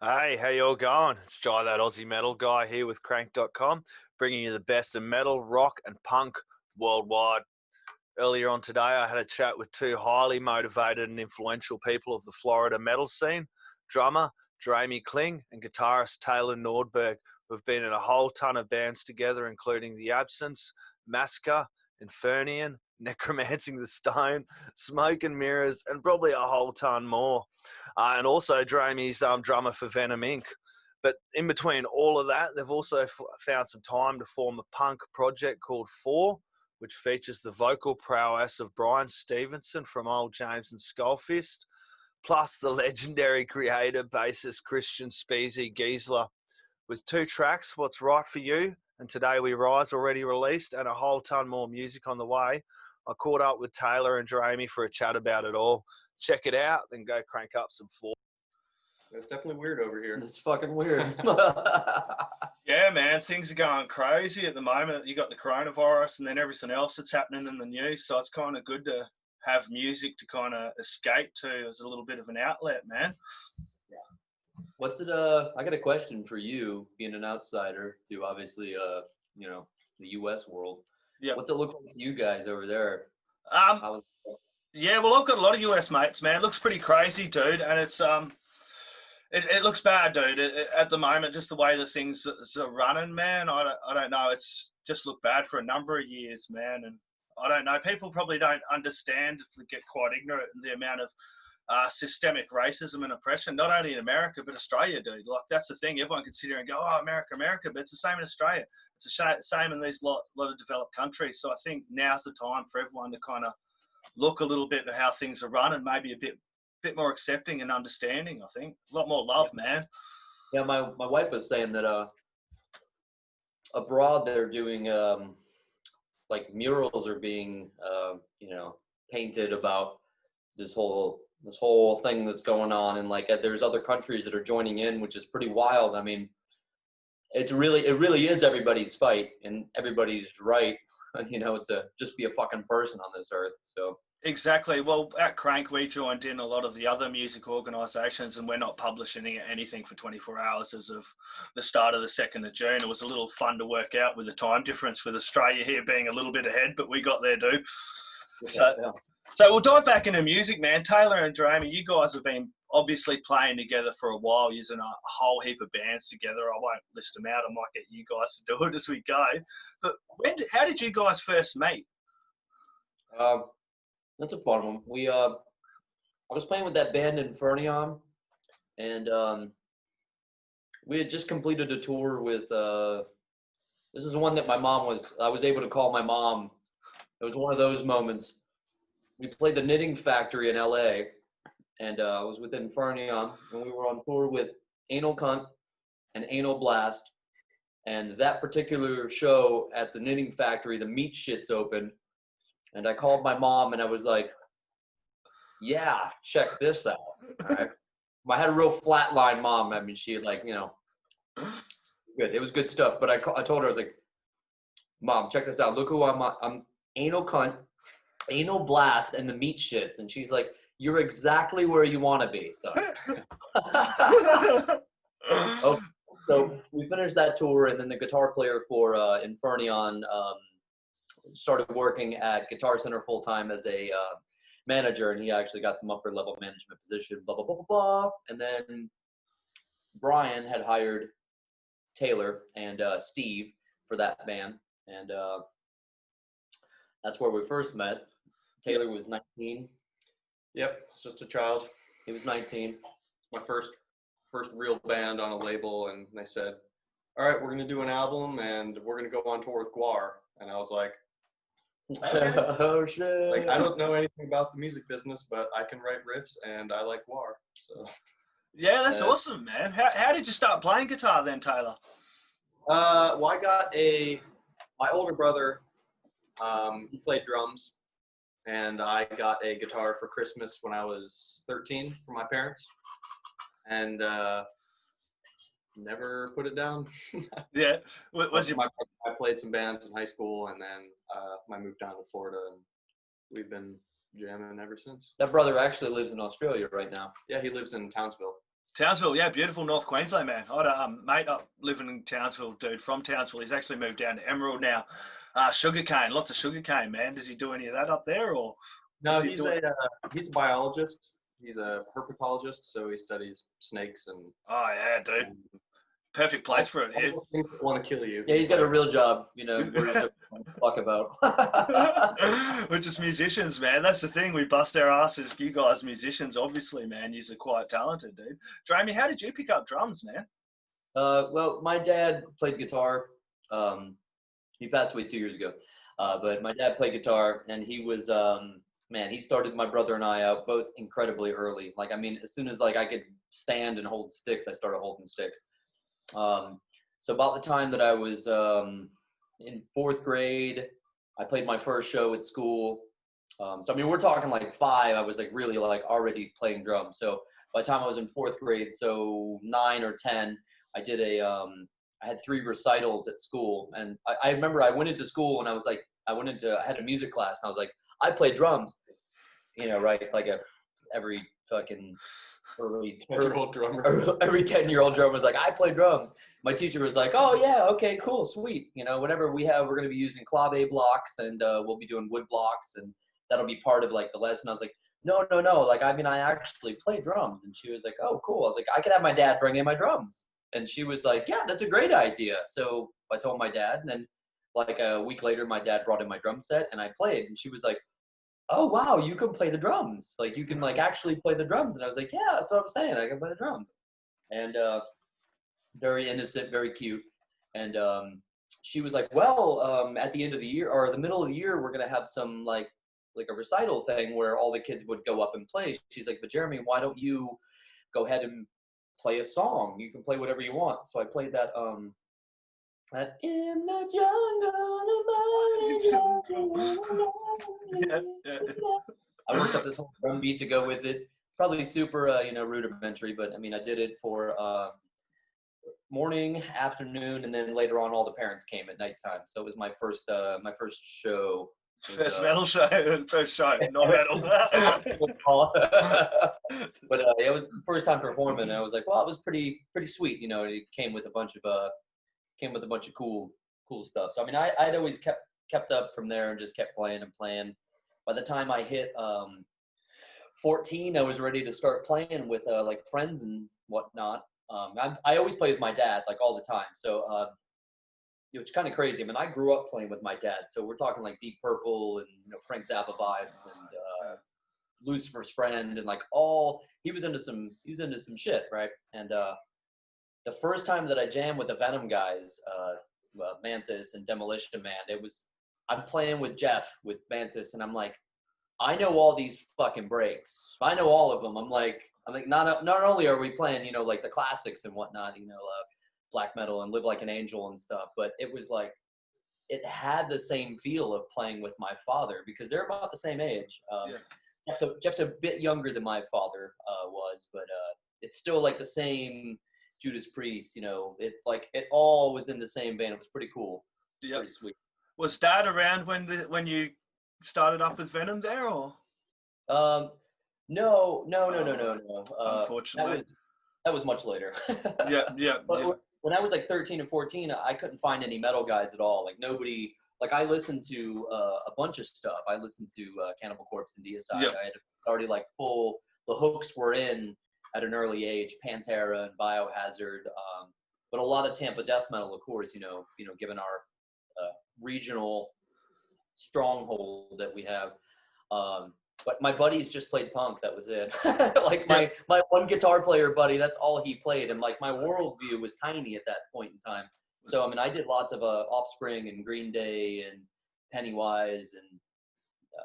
Hey, how you all going? It's Jai, That Aussie Metal Guy here with Crannk.com, bringing you the best of metal, rock, and punk worldwide. Earlier on today, I had a chat with two highly motivated and influential people of the Florida metal scene, drummer Jeramie Kling and guitarist Taylor Nordberg, who've been in a whole ton of bands together, including The Absence, Massacre, Infernaeon, Necromancing The Stone, Smoke and Mirrors, and probably a whole ton more. And also Jeramie's drummer for Venom Inc. But in between all of that, they've also found some time to form a punk project called Fore, which features the vocal prowess of Brian Stephenson from Old James and Skullfist, plus the legendary Kreator bassist Speesy Giesler. With two tracks, What's Right For You and Today We Rise already released, and a whole ton more music on the way, I caught up with Taylor and Jeramie for a chat about it all. Check it out, then go crank up some Fore. It's definitely weird over here. It's fucking weird. Yeah, man, things are going crazy at the moment. You got the coronavirus and then everything else that's happening in the news. So it's kind of good to have music to kind of escape to as a little bit of an outlet, man. What's it? I got a question for you, being an outsider to obviously, the U.S. world. Yeah. What's it look like to you guys over there? Yeah, well, I've got a lot of US mates, man. It looks pretty crazy, dude, and it's it looks bad, dude. At the moment, just the way the things are running, man. I don't know. It's just looked bad for a number of years, man. And I don't know. People probably don't understand, get quite ignorant in the amount of systemic racism and oppression, not only in America, but Australia, dude. Like, that's the thing. Everyone can sit here and go, oh, America, America, but it's the same in Australia. It's the same in these lot of developed countries. So I think now's the time for everyone to kind of look a little bit at how things are run and maybe a bit more accepting and understanding. I think a lot more love, man. Yeah, my wife was saying that abroad they're doing like murals are being painted about this whole thing that's going on, and like there's other countries that are joining in, which is pretty wild. I mean, it really is everybody's fight and everybody's right, to just be a fucking person on this earth. So exactly. Well, at Crannk, we joined in a lot of the other music organisations, and we're not publishing anything for 24 hours as of the start of the 2nd of June. It was a little fun to work out with the time difference, with Australia here being a little bit ahead, but we got there, dude. So we'll dive back into music, man. Taylor and Jeramie, you guys have been obviously playing together for a while, using a whole heap of bands together. I won't list them out. I might get you guys to do it as we go. But how did you guys first meet? That's a fun one. I was playing with that band Infernaeon, and we had just completed a tour with. This is one that I was able to call my mom. It was one of those moments. We played the Knitting Factory in LA, and I was with Infernaeon, and we were on tour with Anal Cunt and Anal Blast. And that particular show at the Knitting Factory, the meat shits open. And I called my mom and I was like, yeah, check this out. All right. I had a real flatline mom. I mean, she good. It was good stuff. But I told her, I was like, Mom, check this out. Look who I'm Anal Cunt, Anal Blast, and the meat shits. And she's like, you're exactly where you want to be, son. So we finished that tour, and then the guitar player for Infernaeon started working at Guitar Center full-time as a manager, and he actually got some upper-level management position, blah, blah, blah, blah, blah. And then Brian had hired Taylor and Steve for that band, and that's where we first met. Taylor was 19. Yep, it's just a child. He was 19. My first real band on a label, and they said, all right, we're going to do an album, and we're going to go on tour with Guar. And I was like, okay. Oh, shit. It's like, I don't know anything about the music business, but I can write riffs, and I like Guar. So. Yeah, that's awesome, man. How did you start playing guitar then, Taylor? Well, I got my older brother, he played drums, and I got a guitar for Christmas when I was 13 from my parents, and never put it down. Yeah. I played some bands in high school, and then I moved down to Florida, and we've been jamming ever since. That brother actually lives in Australia right now. Yeah, he lives in Townsville. Townsville, yeah, beautiful North Queensland, man. I had a mate up living in Townsville, dude, from Townsville. He's actually moved down to Emerald now. Sugarcane, lots of sugarcane, man. Does he do any of that up there, or? No, he's a biologist. He's a herpetologist, so he studies snakes and. Oh yeah, dude. Perfect place for it, yeah. Things that want to kill you. Yeah, he's got a real job, you know. We're just talk about. We're just musicians, man. That's the thing. We bust our asses. You guys, musicians, obviously, man. You're quite talented, dude. Jeramie, how did you pick up drums, man? Well, my dad played guitar. He passed away 2 years ago. But my dad played guitar, and he was, he started my brother and I out both incredibly early. Like, I mean, as soon as like I could stand and hold sticks, I started holding sticks. So about the time that I was in 4th grade, I played my first show at school. So I mean, we're talking like 5. I was like really like already playing drums. So by the time I was in 4th grade, so 9 or 10, I did I had 3 recitals at school, and I remember I went into school and I was like, I had a music class, and I was like, I play drums, you know, right? Like every fucking every 10-year-old drummer was like, I play drums. My teacher was like, oh yeah, okay, cool, sweet. You know, whatever we have, we're going to be using clave blocks, and we'll be doing wood blocks, and that'll be part of like the lesson. I was like, no. Like, I mean, I actually play drums. And she was like, oh, cool. I was like, I could have my dad bring in my drums. And she was like, yeah, that's a great idea. So I told my dad, and then like a week later, my dad brought in my drum set and I played, and she was like, oh wow, you can play the drums. Like, you can like actually play the drums. And I was like, yeah, that's what I'm saying. I can play the drums. And very innocent, very cute. And she was like, well, at the end of the year or the middle of the year, we're going to have some like a recital thing where all the kids would go up and play. She's like, but Jeramie, why don't you go ahead and play a song? You can play whatever you want. So I played that that in the jungle, I worked up this whole drum beat to go with it. Probably super, rudimentary, but I mean, I did it for morning, afternoon, and then later on, all the parents came at nighttime. So it was my first show. First metal show, not metal. But it was the first time performing, and I was like, well, it was pretty sweet. You know, it came with a bunch of cool stuff. So I mean, I'd always kept up from there and just kept playing and playing. By the time I hit 14, I was ready to start playing with like friends and whatnot. I always play with my dad like all the time. So it's kind of crazy. I mean, I grew up playing with my dad. So we're talking like Deep Purple and Frank Zappa vibes and Lucifer's Friend and like he was into some shit, right? And the first time that I jammed with the Venom guys, Mantis and Demolition Man, I'm playing with Jeff with Mantis, and I'm like, I know all these fucking breaks. I know all of them. I'm like, not only are we playing, like the classics and whatnot, black metal and Live Like an Angel and stuff, but it was like, it had the same feel of playing with my father because they're about the same age. Jeff's a bit younger than my father was, but it's still like the same Judas Priest, it's like it all was in the same vein. It was pretty cool. Yep. Pretty sweet. Was Dad around when you started up with Venom there, or? No. Unfortunately. That was much later. Yeah. But when I was like 13 and 14, I couldn't find any metal guys at all. Like nobody, like I listened to a bunch of stuff. I listened to Cannibal Corpse and Deicide. Yep. I had already like the hooks were in at an early age, Pantera and Biohazard, but a lot of Tampa death metal, of course, given our regional stronghold that we have. But my buddies just played punk. That was it. Like my one guitar player buddy, that's all he played. And like my worldview was tiny at that point in time. So, I mean, I did lots of Offspring and Green Day and Pennywise and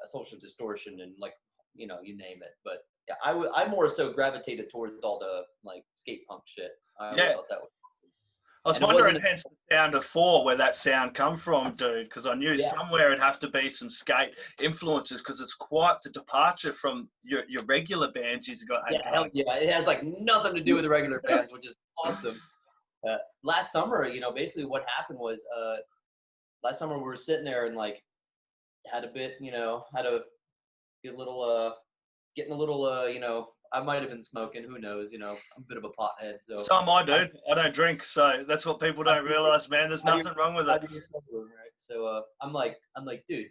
Social Distortion and like, you name it. But yeah, I more so gravitated towards all the like skate punk shit. I always thought that was awesome. I was wondering, hence the sound of Fore, where that sound come from, dude, because I knew somewhere it'd have to be some skate influences, because it's quite the departure from your regular bands you've got. Yeah, it has like nothing to do with the regular bands, which is awesome. Last summer, basically what happened was last summer we were sitting there and like had a bit, getting a little I might have been smoking. Who knows? You know, I'm a bit of a pothead. So am I, dude. I don't drink, so that's what people don't realize, man. There's nothing wrong with it. Right. So I'm like, dude.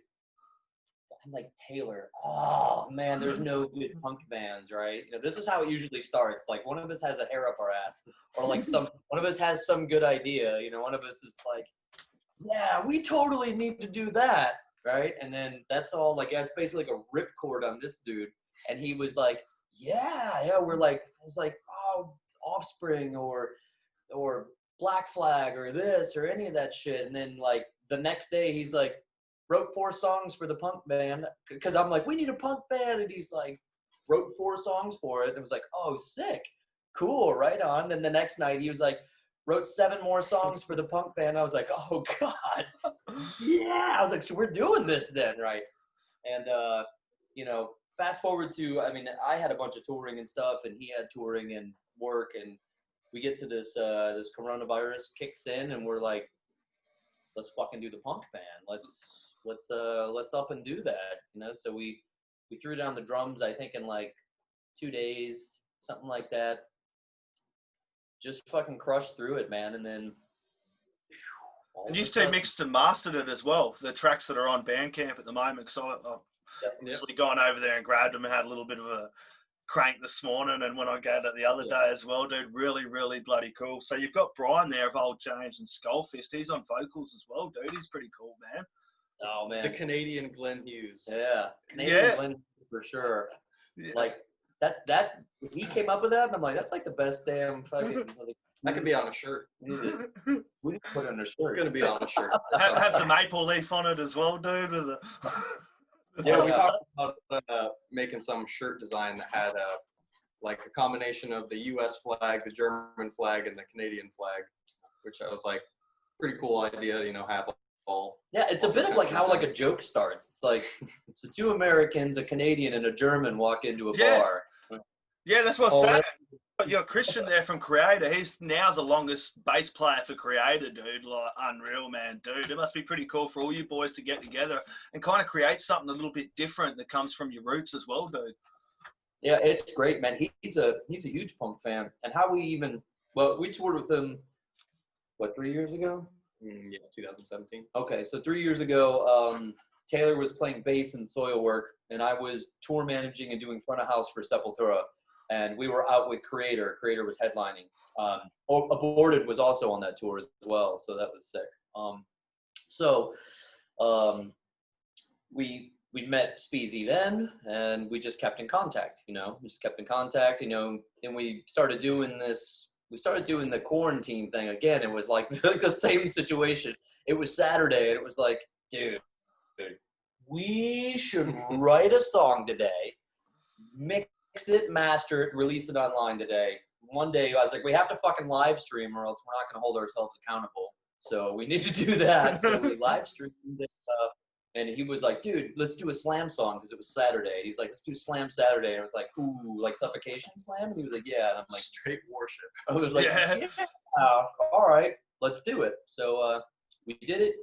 I'm like, Taylor, oh man, there's no good punk bands, right? You know, this is how it usually starts. Like one of us has a hair up our ass, or like one of us has some good idea. You know, one of us is like, yeah, we totally need to do that, right? And then that's all like, yeah, it's basically like a ripcord on this dude. And he was like, yeah, we're like, it was like, oh, Offspring or Black Flag or this or any of that shit. And then like the next day he's like, wrote 4 songs for the punk band, because I'm like, we need a punk band, and he's like, wrote 4 songs for it, and it was like, oh, sick, cool, right on. Then the next night he was like, wrote 7 more songs for the punk band. I was like, oh god, yeah. I was like, so we're doing this then, right? And you know, fast forward to, I mean, I had a bunch of touring and stuff, and he had touring and work, and we get to this this coronavirus kicks in, and we're like, let's fucking do the punk band. Let's up and do that, you know. So we threw down the drums, I think in like 2 days, something like that. Just fucking crushed through it, man. And then and you still mixed and mastered it as well, the tracks that are on Bandcamp at the moment. So I've obviously gone over there and grabbed them and had a little bit of a crank this morning, and when I got it the other day as well, dude, really bloody cool. So you've got Brian there of Old James and Skullfist. He's on vocals as well, dude. He's pretty cool, man. Oh man, the Canadian Glenn Hughes. Yeah, Canadian Glenn for sure. Yeah. Like that he came up with that, and I'm like, that's like the best damn fucking. Like, that could be on a shirt. We need to put it on a shirt. It's gonna be on a shirt. Have the maple leaf on it as well, dude. With the yeah, we talked about making some shirt design that had like a combination of the U.S. flag, the German flag, and the Canadian flag, which I was like, pretty cool idea, you know, have all. Yeah, it's a bit of like how like a joke starts. It's like, so 2 Americans, a Canadian and a German walk into a bar. Yeah, that's what I'm saying. You got Christian there from Kreator. He's now the longest bass player for Kreator, dude. Like, unreal, man, dude. It must be pretty cool for all you boys to get together and kind of create something a little bit different that comes from your roots as well, dude. Yeah, it's great, man. He's a huge punk fan. And how we toured with him, 3 years ago? Yeah, 2017. Okay, so 3 years ago, Taylor was playing bass in Soilwork, and I was tour managing and doing front of house for Sepultura. And we were out with Kreator. Kreator was headlining. Aborted was also on that tour as well, so that was sick. We met Speesy then, and we just kept in contact, you know. And we started doing this. We started doing the quarantine thing again. It was like the same situation. It was Saturday, and it was like, dude, we should write a song today, mix it, master it, release it online today. One day I was like, we have to fucking live stream or else we're not going to hold ourselves accountable. So we need to do that. So we live streamed it. And he was like, dude, let's do a slam song because it was Saturday. He's like, let's do Slam Saturday. And I was like, ooh, like Suffocation Slam? And he was like, yeah. And I'm like, straight worship. I was like, yeah. All right, let's do it. So we did it,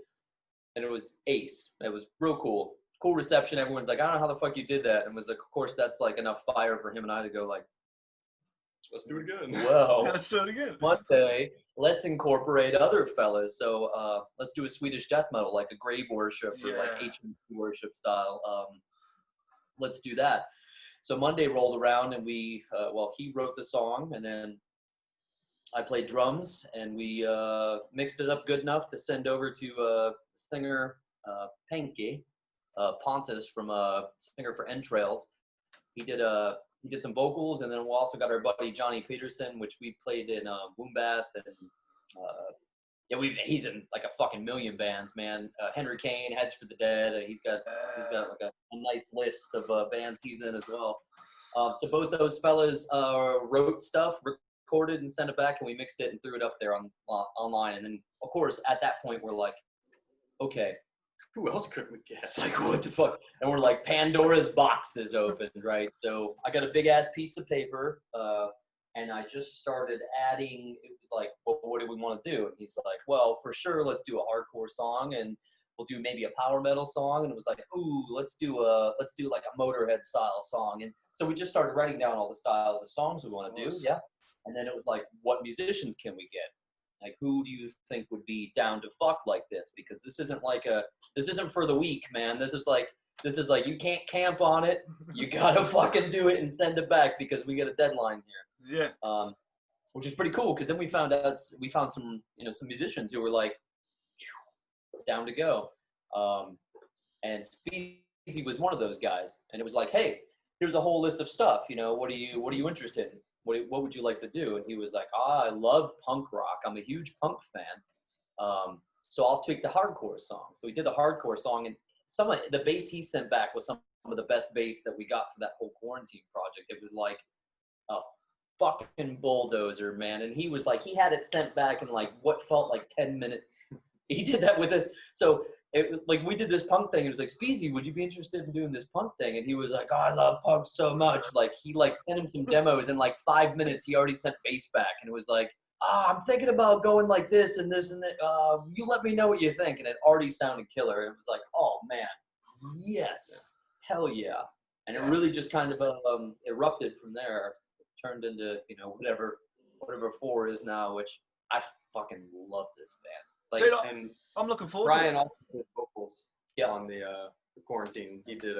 and it was ace. It was real cool. Cool reception. Everyone's like, I don't know how the fuck you did that. And was like, of course, that's like enough fire for him and I to go like, let's do it again. Whoa. Let's do it again. Monday, let's incorporate other fellas. So let's do a Swedish death metal, like a grave worship or like HMT worship style. Let's do that. So Monday rolled around, and we, he wrote the song, and then I played drums, and we mixed it up good enough to send over to singer Penke. Pontus from singer for Entrails. He did some vocals, and then we also got our buddy Johnny Peterson, which we played in Woombath, and he's in like a fucking million bands, man. Henry Kane, Heads for the Dead. He's got like a nice list of bands he's in as well. So both those fellas wrote stuff, recorded, and sent it back, and we mixed it and threw it up there online. And then of course at that point we're like, okay, who else could we guess? Like, what the fuck? And we're like, Pandora's box is opened, right? So I got a big ass piece of paper, and I just started adding. It was like, well, what do we want to do? And he's like, well, for sure, let's do a hardcore song, and we'll do maybe a power metal song, and it was like, ooh, let's do like a Motorhead style song. And so we just started writing down all the styles of songs we want to do. Yeah. And then it was like, what musicians can we get? Like, who do you think would be down to fuck like this? Because this isn't for the weak, man. This is like, you can't camp on it. You gotta fucking do it and send it back because we get a deadline here. Yeah. Which is pretty cool, because then we found some, some musicians who were like down to go. And Speesy was one of those guys. And it was like, hey, here's a whole list of stuff. What are you interested in? What would you like to do? And he was like, I love punk rock. I'm a huge punk fan. So I'll take the hardcore song. So we did the hardcore song, and the bass he sent back was some of the best bass that we got for that whole quarantine project. It was like a fucking bulldozer, man. And he was like, he had it sent back in like what felt like 10 minutes. He did that with us. So we did this punk thing. It was like, Speesy, would you be interested in doing this punk thing? And he was like, oh, I love punk so much. Like, he sent him some demos in like 5 minutes. He already sent bass back, and it was like, I'm thinking about going like this and this and that. You let me know what you think. And it already sounded killer. And it was like, oh man, yes, hell yeah. And it really just kind of erupted from there. It turned into whatever Fore is now, which I fucking love this band. Like, Dude, and I'm looking forward Brian to it. also did vocals on the quarantine. He did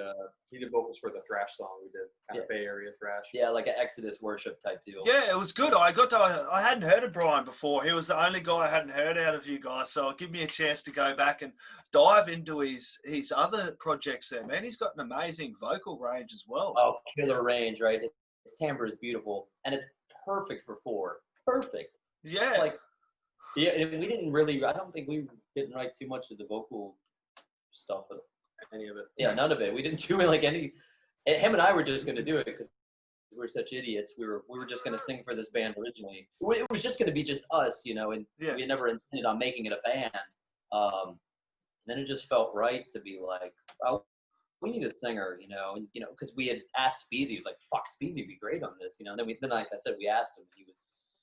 vocals for the thrash song we did, kind of Bay Area thrash. Yeah, like an Exodus worship type deal. Yeah, it was good. I hadn't heard of Brian before. He was the only guy I hadn't heard out of you guys. So it'll give me a chance to go back and dive into his other projects there, man. He's got an amazing vocal range as well. Oh, killer range, right? His timbre is beautiful, and it's perfect for Fore. Perfect. Yeah. It's like, yeah, and we didn't really, I don't think we didn't write too much of the vocal stuff. Any of it. Yeah, none of it. We didn't do it like any, him and I were just going to do it because we're such idiots. We were just going to sing for this band originally. It was just going to be just us, and we never intended on making it a band. And then it just felt right to be like, well, we need a singer, and because we had asked Speesy. He was like, fuck, Speesy would be great on this, and then like I said, we asked him.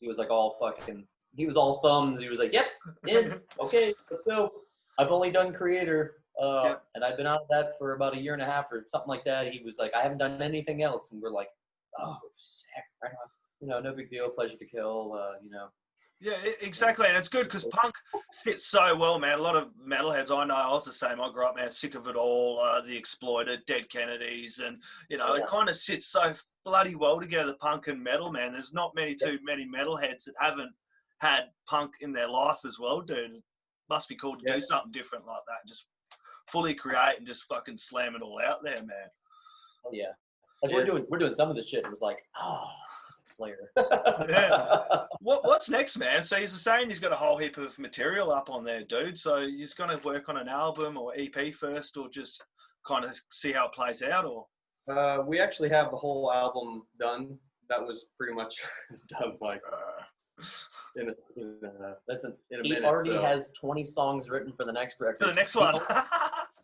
He was like all fucking, he was all thumbs. He was like, yep, in, okay, let's go. I've only done Kreator, and I've been out of that for about 1.5 years or something like that. He was like, I haven't done anything else, and we're like, oh, sick, right on. No big deal, pleasure to kill, Yeah, exactly, and it's good because punk sits so well, man. A lot of metalheads I know, I was the same. I grew up, man, sick of it all. The Exploited, Dead Kennedys, and it kind of sits so bloody well together, punk and metal, man. There's not too many metalheads that haven't had punk in their life as well, dude. It must be cool to do something different like that. Just fully create and just fucking slam it all out there, man. Oh yeah, like we're doing some of this shit. It was like, that's like Slayer. Yeah. What's next, man? So he's saying he's got a whole heap of material up on there, dude. So he's going to work on an album or EP first, or just kind of see how it plays out, or? We actually have the whole album done. That was pretty much done like in a he minute. already has 20 songs written for the next record. For the next one.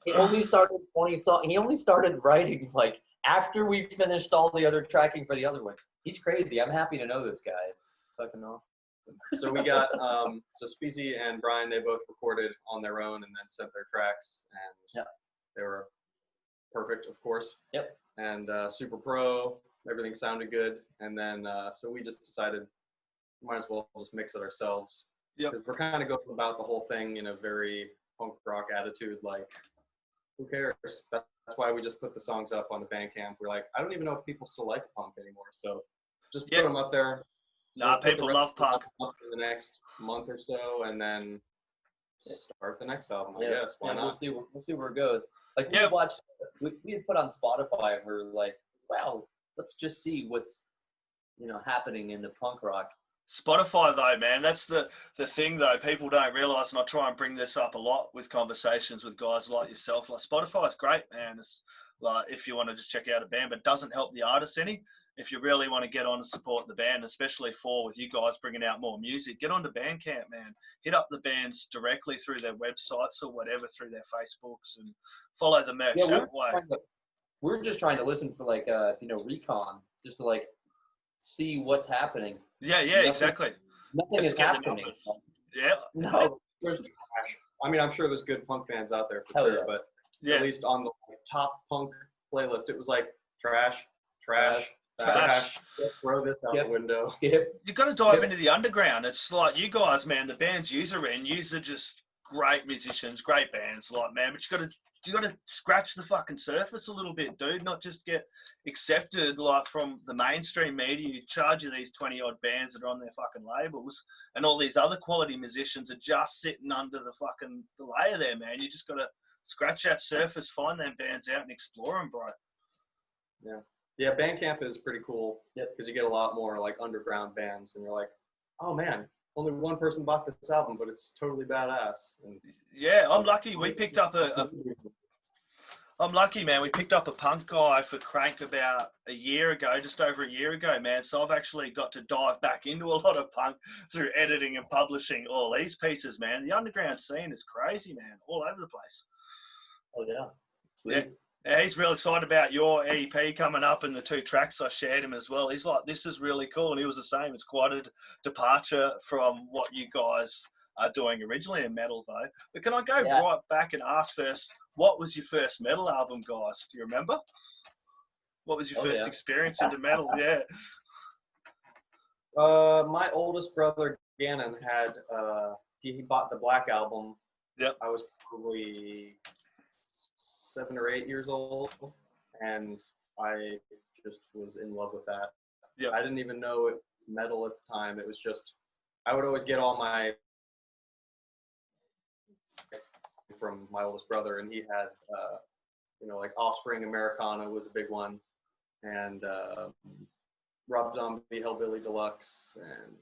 He only started 20 songs. He only started writing like after we finished all the other tracking for the other one. He's crazy. I'm happy to know this guy. It's fucking awesome. So we got so Speesy and Brian, they both recorded on their own and then sent their tracks, and they were perfect, of course. Yep. And super pro, everything sounded good. And then so we just decided we might as well just mix it ourselves. Yep. Because we're kind of going about the whole thing in a very punk rock attitude, like, who cares? That's why we just put the songs up on the Bandcamp. We're like, I don't even know if people still like punk anymore, so just put them up there. Nah, people love punk. For the next month or so, and then start the next album. I guess. Why not? We'll see where it goes. Like we had put on Spotify, and we were like, well, let's just see what's happening in the punk rock. Spotify though, man, that's the thing though. People don't realise, and I try and bring this up a lot with conversations with guys like yourself. Like, Spotify's great, man. It's like, if you want to just check out a band, but it doesn't help the artist any. If you really want to get on and support the band, especially with you guys bringing out more music, get onto Bandcamp, man. Hit up the bands directly through their websites or whatever, through their Facebooks, and follow the merch that way. We're just trying to listen for like recon, just to like see what's happening. Yeah, exactly. Nothing is happening. Yeah. No, I mean, I'm sure there's good punk bands out there for Hell sure, yeah. but Yeah. at least on the top punk playlist, it was like trash, throw this out Skip. the window. You've got to dive into the underground. It's like you guys, man. The bands you're in, are just great musicians, great bands, like, man. But you got to scratch the fucking surface a little bit, dude. Not just get accepted like from the mainstream media. You charge you these 20 odd bands that are on their fucking labels, and all these other quality musicians are just sitting under the layer there, man. You just got to scratch that surface, find them bands out, and explore them, bro. Yeah, Bandcamp is pretty cool because you get a lot more like underground bands, and you're like, oh man, only one person bought this album, but it's totally badass. And yeah, I'm lucky. We picked up I'm lucky, man. We picked up a punk guy for Crannk about a year ago, just over a year ago, man. So I've actually got to dive back into a lot of punk through editing and publishing all these pieces, man. The underground scene is crazy, man, all over the place. Oh yeah. Sweet. Yeah. Yeah, he's real excited about your EP coming up and the 2 tracks I shared him as well. He's like, this is really cool. And he was the same. It's quite a departure from what you guys are doing originally in metal, though. But can I go right back and ask first, what was your first metal album, guys? Do you remember? What was your first experience into metal? Yeah. My oldest brother, Gannon, had, he bought the Black Album. Yep. I was probably 7 or 8 years old, and I just was in love with that. Yeah. I didn't even know it was metal at the time. It was just, I would always get all my from my oldest brother, and he had, like Offspring Americana was a big one, and Rob Zombie Hellbilly Deluxe, and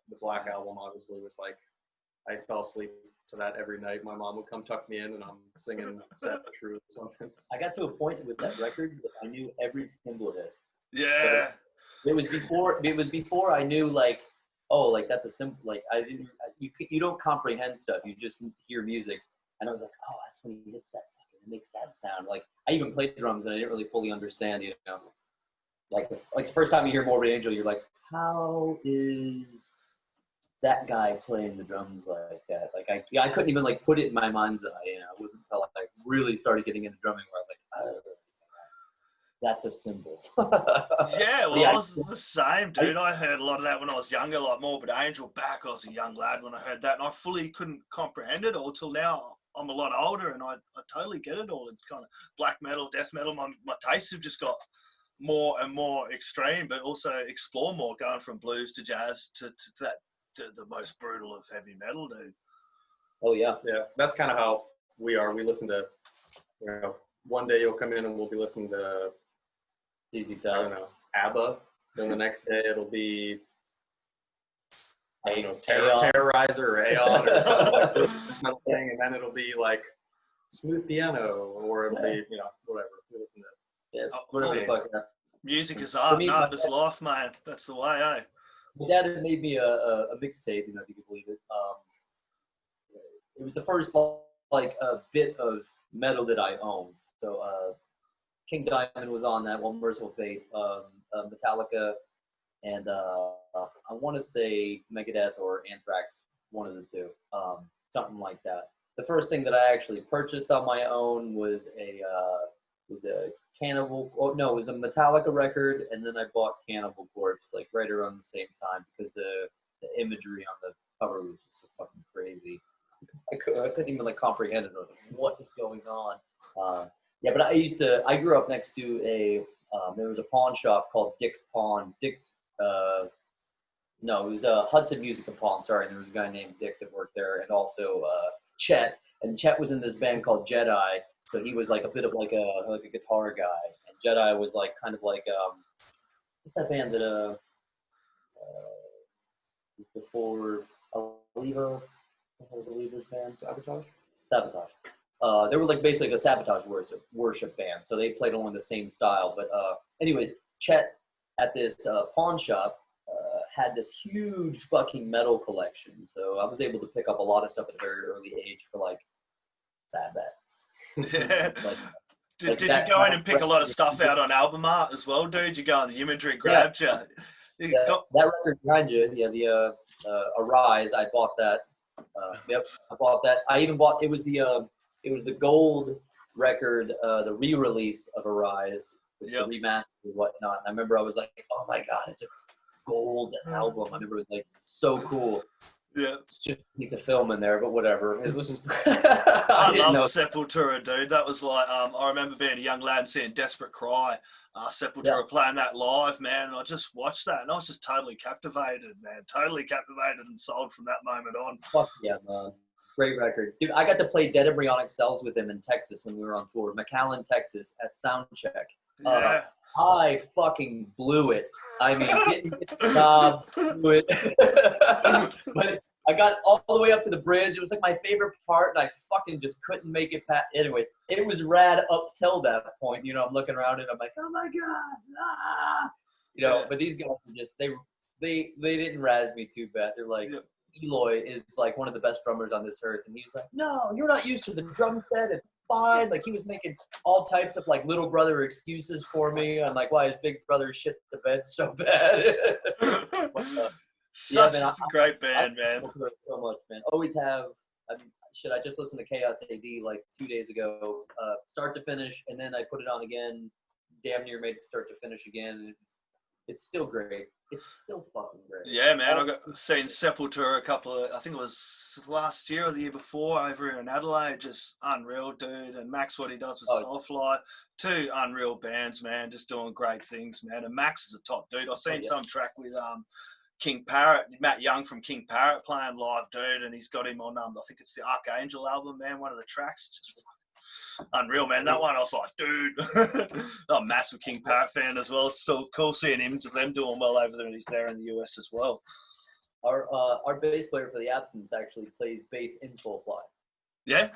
the Black Album obviously was like, I fell asleep to that every night. My mom would come tuck me in, and I'm singing Sad but True or something. I got to a point with that record that I knew every single hit. Yeah. It was before I knew, like, oh, like that's a simple, like I didn't. You don't comprehend stuff. You just hear music, and I was like, oh, that's when he hits that fucking, it makes that sound. Like I even played drums, and I didn't really fully understand. Like the first time you hear Morbid Angel, you're like, how is that guy playing the drums like that? Like I couldn't even like put it in my mind's eye. It wasn't until I really started getting into drumming where I was like, oh, that's a symbol. Yeah, well, I was the same, dude. I heard a lot of that when I was younger, like Morbid Angel back. I was a young lad when I heard that, and I fully couldn't comprehend it all till now. I'm a lot older, and I totally get it all. It's kind of black metal, death metal. My tastes have just got more and more extreme, but also explore more, going from blues to jazz to that. The most brutal of heavy metal, dude. Oh yeah. Yeah, that's kind of how we are. We listen to, one day you'll come in and we'll be listening to, Easy I don't know, ABBA. Then the next day it'll be, I don't know, Terrorizer or Aeon or something like this kind of thing. And then it'll be like Smooth Piano, or it'll be, whatever. We listen to. Yeah, whatever the fuck. Music is art, and art is life, man. That's the way, eh? My dad had made me a mixtape, if you can believe it. It was the first like a bit of metal that I owned. So King Diamond was on that, one Merciful Fate, Metallica, and I want to say Megadeth or Anthrax, one of the two, something like that. The first thing that I actually purchased on my own was a Cannibal. Oh no, it was a Metallica record, and then I bought Cannibal Corpse like right around the same time because the imagery on the cover was just so fucking crazy. I couldn't even like comprehend it. I was like, what is going on? Yeah, but I grew up next to there was a pawn shop called Dick's Pawn. No, it was Hudson Music and Pawn. Sorry, and there was a guy named Dick that worked there, and also Chet. And Chet was in this band called Jedi. So he was like a bit of like a guitar guy, and Jedi was like kind of like what's that band that before Aliva, Aliva's band, Sabotage. They were like basically like a Sabotage worship band, so they played along the same style. But anyways, Chet at this pawn shop had this huge fucking metal collection, so I was able to pick up a lot of stuff at a very early age for like bad bets. Yeah. Did you go in and pick a lot of stuff out on album art as well, dude? You go on the imagery, grabbed you. That record behind you, the Arise, I bought that Yep, I bought that. I even bought, it was the gold record, the re-release of Arise. It's the remaster and whatnot. And I remember I was like, oh my God, it's a gold album. I remember it was like so cool. Yeah. It's just a piece of film in there, but whatever. It was. I love Sepultura, dude. That was like, I remember being a young lad and seeing Desperate Cry, Sepultura playing that live, man. And I just watched that and I was just totally captivated, man. Totally captivated and sold from that moment on. Fuck yeah, man. Great record. Dude, I got to play Dead Embryonic Cells with him in Texas when we were on tour. McAllen, Texas, at Soundcheck. Yeah. I fucking blew it. I mean, didn't get the job, blew it. But I got all the way up to the bridge. It was like my favorite part, and I fucking just couldn't make it past. Anyways, it was rad up till that point. You know, I'm looking around and I'm like, oh my God. Ah. You know, but these guys were just, they didn't razz me too bad. They're like, Eloy is like one of the best drummers on this earth. And he was like, no, you're not used to the drum set. It's fine. Like he was making all types of like little brother excuses for me. I'm like, why his big brother shit the bed so bad? Such a great band, man. So much, man. Always have. I just listened to Chaos AD like 2 days ago, start to finish, and then I put it on again. Damn near made it start to finish again. And it's still great. It's still fucking great. Yeah, man. I got seen Sepultura I think it was last year or the year before over here in Adelaide. Just unreal, dude. And Max, what he does with Soulfly, two unreal bands, man. Just doing great things, man. And Max is a top dude. I've seen some track with King Parrot, Matt Young from King Parrot playing live, dude, and he's got him on, I think it's the Archangel album, man, one of the tracks, just unreal, man. That one, I was like, dude, I'm a massive King Parrot fan as well. It's still cool seeing them doing well over there in the US as well. Our bass player for the Absence actually plays bass in Soulfly. Yeah?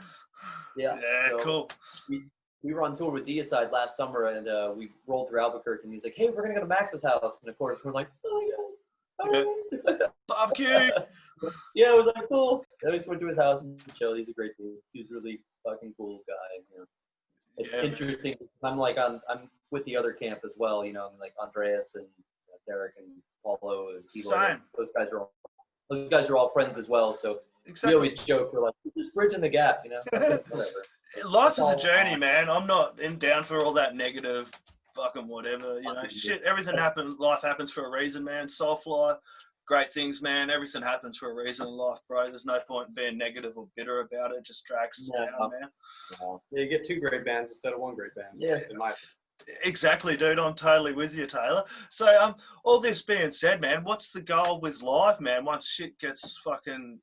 Yeah. Yeah, so cool. We were on tour with Deicide last summer, and we rolled through Albuquerque, and he's like, hey, we're going to go to Max's house. And of course, we're like, oh, yeah. Barbecue. Yeah, it was like cool. Then we went to his house and chilled. He's a great dude. He's a really fucking cool guy. You know, it's interesting. Man. I'm with the other camp as well. You know, like Andreas and Derek and Paulo and Eloy. Those guys are all friends as well. So we always joke. We're like, we're just bridging the gap. You know, whatever. Life is a journey, man. I'm not down for all that negative. Fucking whatever, you know, shit, everything happens, life happens for a reason, man. Soulfly, great things, man. Everything happens for a reason in life, bro. There's no point in being negative or bitter about it. Just drags us down, man. Yeah, you get two great bands instead of one great band. Yeah. In my opinion. Exactly, dude. I'm totally with you, Taylor. So, all this being said, man, what's the goal with live, man? Once shit gets fucking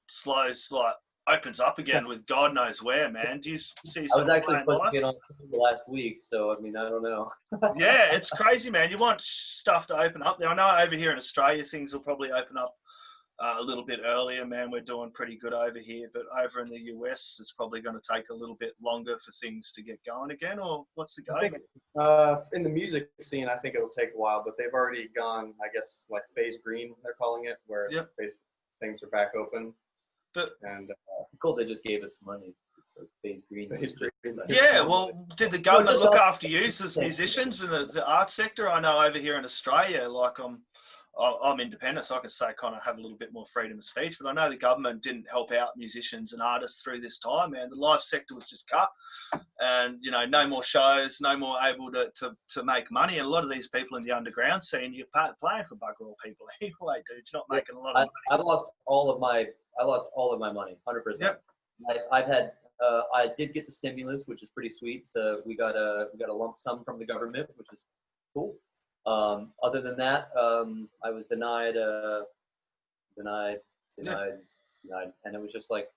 slow, like, opens up again with God knows where, man. Do you see I was actually pushing it on last week, so I mean, I don't know. Yeah, it's crazy, man. You want stuff to open up there. I know over here in Australia things will probably open up a little bit earlier, man. We're doing pretty good over here, but over in the US it's probably going to take a little bit longer for things to get going again. Or what's the goal? I think in the music scene I think it'll take a while, but they've already gone, I guess, like phase green they're calling it, where it's basically things are back open. But cool, they just gave us money. So phase green. Yeah, well, did the government look after you as musicians in the art sector? I know over here in Australia, like I'm independent, so I can say kind of have a little bit more freedom of speech. But I know the government didn't help out musicians and artists through this time, man. The live sector was just cut, and you know, no more shows, no more able to make money. And a lot of these people in the underground scene, you're playing for bugger all people anyway, dude. You're not making a lot of money. I lost all of my money, 100%. Yep. I've had. I did get the stimulus, which is pretty sweet. So we got a lump sum from the government, which is cool. Other than that, I was denied, and it was just like,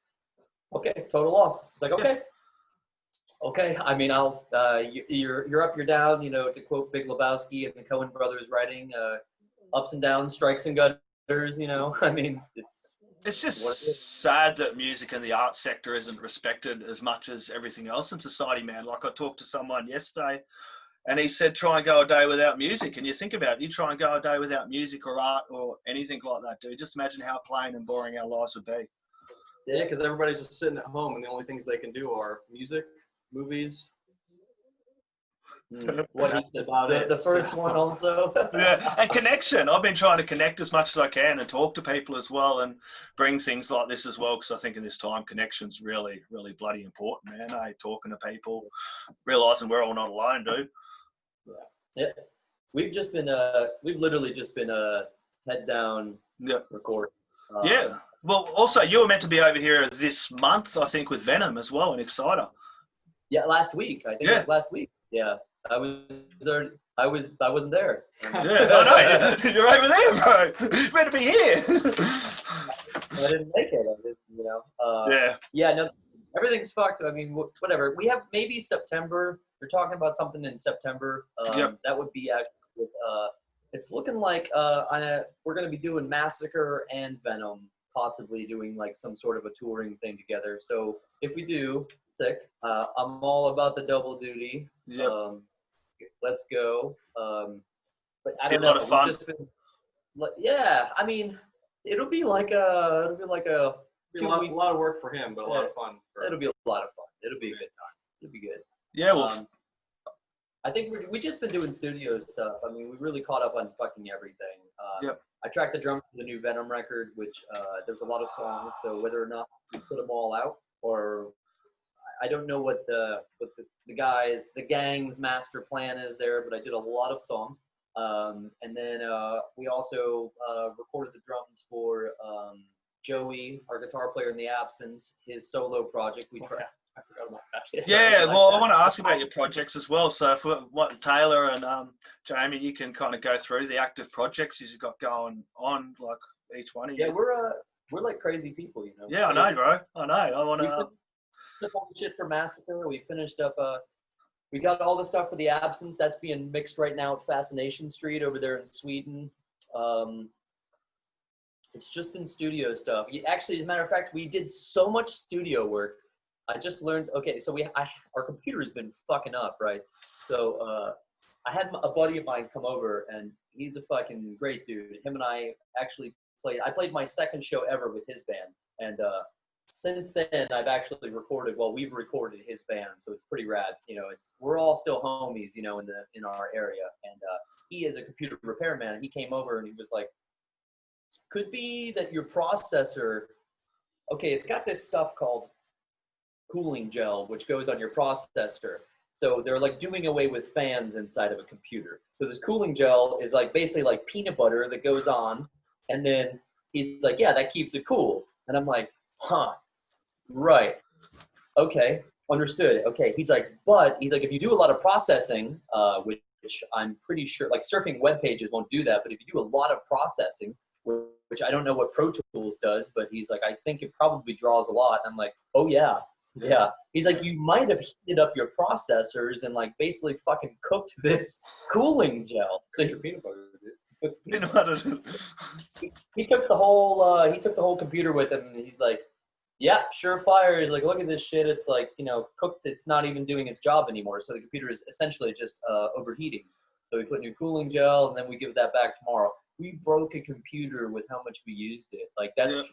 okay, total loss. It's like, okay. I mean, you're up, you're down. You know, to quote Big Lebowski and the Coen brothers writing, ups and downs, strikes and gutters. You know, I mean, It's just sad that music and the art sector isn't respected as much as everything else in society, man. Like I talked to someone yesterday and he said, try and go a day without music. And you think about it, you try and go a day without music or art or anything like that, dude. Just imagine how plain and boring our lives would be. Yeah, because everybody's just sitting at home and the only things they can do are music, movies. What That's about it. The first one also. Yeah, and connection. I've been trying to connect as much as I can and talk to people as well, and bring things like this as well, because I think in this time, connection's really, really bloody important, man. Talking to people, realizing we're all not alone, dude. Yeah. We've literally just been head down record. Yeah. Well, also, you were meant to be over here this month, I think, with Venom as well, in Exciter. Yeah, last week. I think it was last week. Yeah. I wasn't there. Yeah, I know. You're over there, bro. You're meant to be here. I didn't make it. Yeah, no, everything's fucked. I mean, whatever. We have maybe September. You're talking about something in September. That would be actually with, it's looking like we're going to be doing Massacre and Venom, possibly doing like some sort of a touring thing together. So if we do, sick. I'm all about the double duty. Yep. Let's go. But I Be a don't know. lot of fun. Yeah, I mean, it'll be like a a lot of work for him, but a lot of fun. It'll be a lot of fun. It'll be a good time. It'll be good. Yeah, well, I think we just been doing studio stuff. I mean, we really caught up on fucking everything. I tracked the drums for the new Venom record, which there's a lot of songs. So whether or not we put them all out, or I don't know what the gang's master plan is there, but I did a lot of songs. And then we also recorded the drums for Joey, our guitar player in the absence, his solo project. I forgot about that. Yeah, well, I want to ask about your projects as well. So, what Taylor and Jeramie, you can kind of go through the active projects you've got going on, like each one of you. Yeah, we're like crazy people, you know. Yeah, I know, bro. I know. I want to. We finished up all the shit for Massacre. We finished up. We got all the stuff for the absence. That's being mixed right now at Fascination Street over there in Sweden. It's just been studio stuff. Actually, as a matter of fact, we did so much studio work. I just learned, okay, so our computer has been fucking up, right? So I had a buddy of mine come over, and he's a fucking great dude. Him and I actually played my second show ever with his band. And since then, I've actually we've recorded his band, so it's pretty rad. You know, we're all still homies, you know, in our area. And he is a computer repairman. He came over, and he was like, could be that your processor, okay, it's got this stuff called cooling gel, which goes on your processor. So they're like doing away with fans inside of a computer. So this cooling gel is like basically like peanut butter that goes on. And then he's like, yeah, that keeps it cool. And I'm like, huh, right. Okay, understood. Okay, he's like, if you do a lot of processing, which I'm pretty sure, like surfing web pages won't do that, but if you do a lot of processing, which I don't know what Pro Tools does, but he's like, I think it probably draws a lot. I'm like, oh yeah. Yeah. He's like, you might have heated up your processors and like basically fucking cooked this cooling gel. So peanut butter. He took the whole computer with him, and he's like, yeah, surefire. He's like, look at this shit. It's like, you know, cooked. It's not even doing its job anymore. So the computer is essentially just overheating. So we put new cooling gel, and then we give that back tomorrow. We broke a computer with how much we used it. Like that's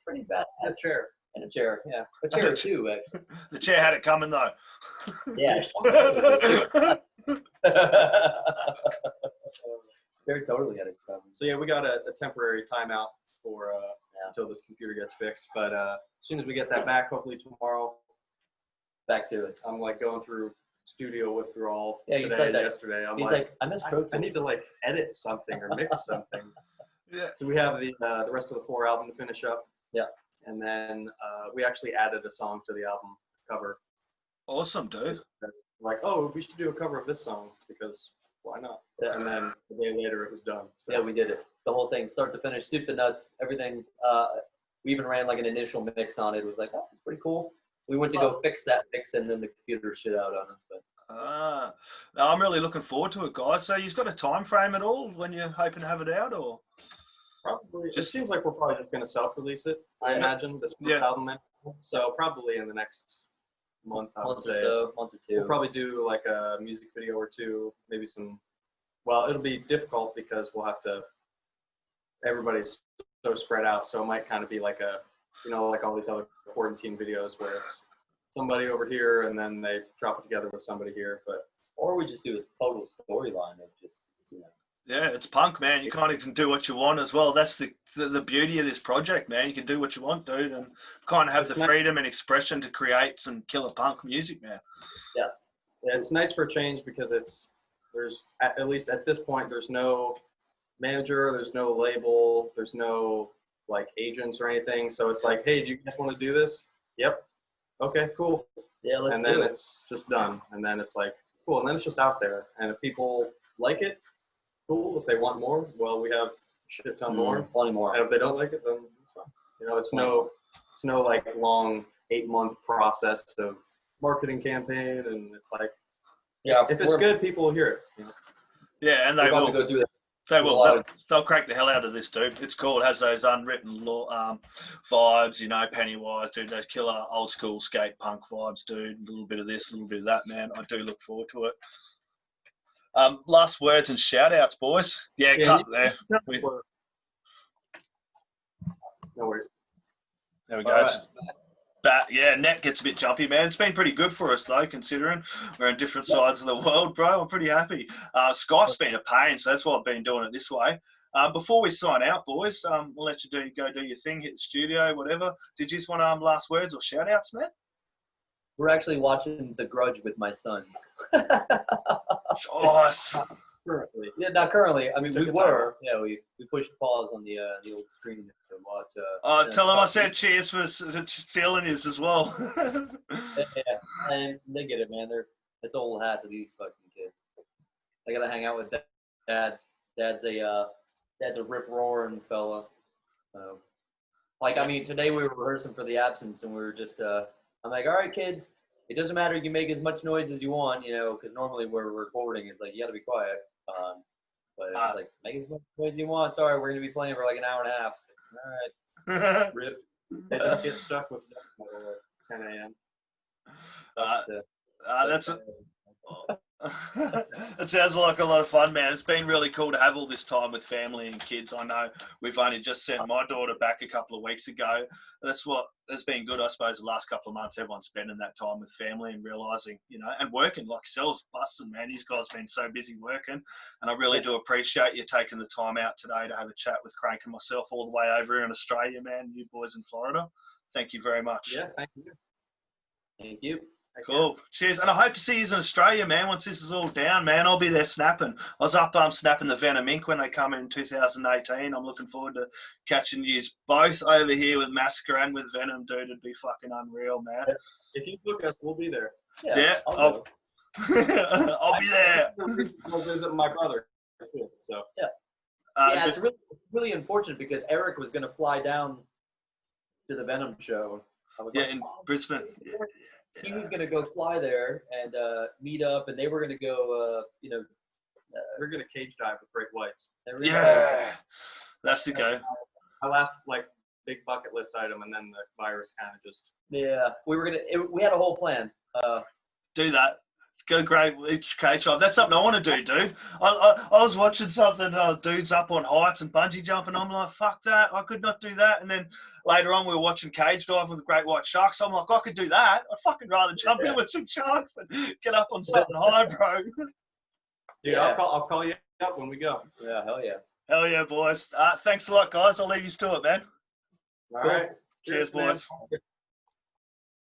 pretty bad. A chair. And a chair, yeah. A chair too, actually. The chair had it coming though. Yeah. Chair totally had it coming. So yeah, we got a temporary timeout for until this computer gets fixed. But as soon as we get that back, hopefully tomorrow, back to it. I'm like going through studio withdrawal today, yesterday. He's like, I miss Pro Tools. I need to like edit something or mix something. Yeah. So we have the rest of the Fore album to finish up. Yeah. And then we actually added a song to the album cover. Awesome, dude. Like, oh, we should do a cover of this song because why not? Yeah. And then a day later it was done. So. Yeah, we did it. The whole thing, start to finish, soup to nuts, everything. We even ran like an initial mix on it. It was like, oh, it's pretty cool. We went to go fix that mix, and then the computer shit out on us. But I'm really looking forward to it, guys. So you've got a time frame at all when you're hoping to have it out, or? Probably. It seems like we're probably just going to self-release it. I imagine this first album. So probably in the next month, I would say. Month or two. We'll probably do like a music video or two, maybe some. Well, it'll be difficult because we'll have to. Everybody's so spread out, so it might kind of be like like all these other quarantine videos where it's somebody over here and then they drop it together with somebody here. But Or we just do a total storyline of just, you know. Yeah, it's punk, man. You kind of can do what you want as well. That's the beauty of this project, man. You can do what you want, dude, and kind of have the freedom and expression to create some killer punk music, man. Yeah. Yeah, it's nice for a change because there's at least at this point, there's no manager, there's no label, there's no like agents or anything. So it's like, hey, do you guys want to do this? Yep. Okay, cool. Yeah, let's and do then it. it's just done. And then it's like, cool. And then it's just out there. And if people like it, cool. If they want more, well, we have a shit ton more. Plenty more. And if they don't like it, then it's fine. You know, it's no like long 8-month process of marketing campaign. And it's like, Yeah, if it's good, people will hear it. You know? Yeah, and we're they about will. to go through that. They will. They'll crank the hell out of this, dude. It's cool. It has those unwritten law, vibes, you know, Pennywise, dude. Those killer old school skate punk vibes, dude. A little bit of this, a little bit of that, man. I do look forward to it. Last words and shout outs, boys. Yeah, cut there. No worries. There we go. Yeah, net gets a bit jumpy, man. It's been pretty good for us, though, considering we're on different sides of the world, bro. I'm pretty happy. Skype's been a pain, so that's why I've been doing it this way. Before we sign out, boys, we'll let you go do your thing, hit the studio, whatever. Did you just want last words or shout-outs, man? We're actually watching The Grudge with my sons. Nice. Currently. Yeah, not currently. I mean, we took a were. Yeah, we pushed pause on the old screen to watch. Tell them I said cheers for stealing his as well. Yeah, and they get it, man. It's old hat to these fucking kids. I gotta hang out with Dad. Dad's a rip roaring fella. Like, I mean, today we were rehearsing for the absence, and we were just. I'm like, all right, kids. It doesn't matter. You can make as much noise as you want, you know, because normally we're recording. It's like you gotta be quiet. But it was like, make as much noise as you want. Sorry, we're gonna be playing for like an hour and a half. So, all right. Rip. They just get stuck with death metal at 10 a.m. That's it sounds like a lot of fun, man. It's been really cool to have all this time with family and kids. I know we've only just sent my daughter back a couple of weeks ago. That's what has been good, I suppose, the last couple of months. Everyone's spending that time with family and realising, you know, and working like yourselves, busting, man. These guys have been so busy working, and I really do appreciate you taking the time out today to have a chat with Crannk and myself all the way over here in Australia, man. You boys in Florida. Thank you very much. Yeah, thank you. Thank you. Cool. Cheers. And I hope to see you in Australia, man, once this is all down, man. I'll be there snapping. I was up snapping the Venom Inc. when they come in 2018. I'm looking forward to catching you both over here with Massacre and with Venom, dude. It'd be fucking unreal, man. If you book us, we'll be there. Yeah. I'll be there. We'll visit my brother, too. So. Yeah, it's really unfortunate because Eric was going to fly down to the Venom show. I was in Brisbane. He was going to go fly there and meet up, and they were going to go, we're going to cage dive with great whites. Yeah. That's the go. My last, big bucket list item, and then the virus kind of just... Yeah, we had a whole plan. Do that. Go great cage dive. That's something I want to do, dude. I was watching something, dudes up on heights and bungee jumping. I'm like, fuck that. I could not do that. And then later on, we were watching cage dive with great white sharks. I'm like, I could do that. I'd fucking rather jump in with some sharks than get up on something high, bro. Dude, yeah. I'll call you up when we go. Yeah, hell yeah. Hell yeah, boys. Thanks a lot, guys. I'll leave you to it, man. All right. Cheers, boys. Man.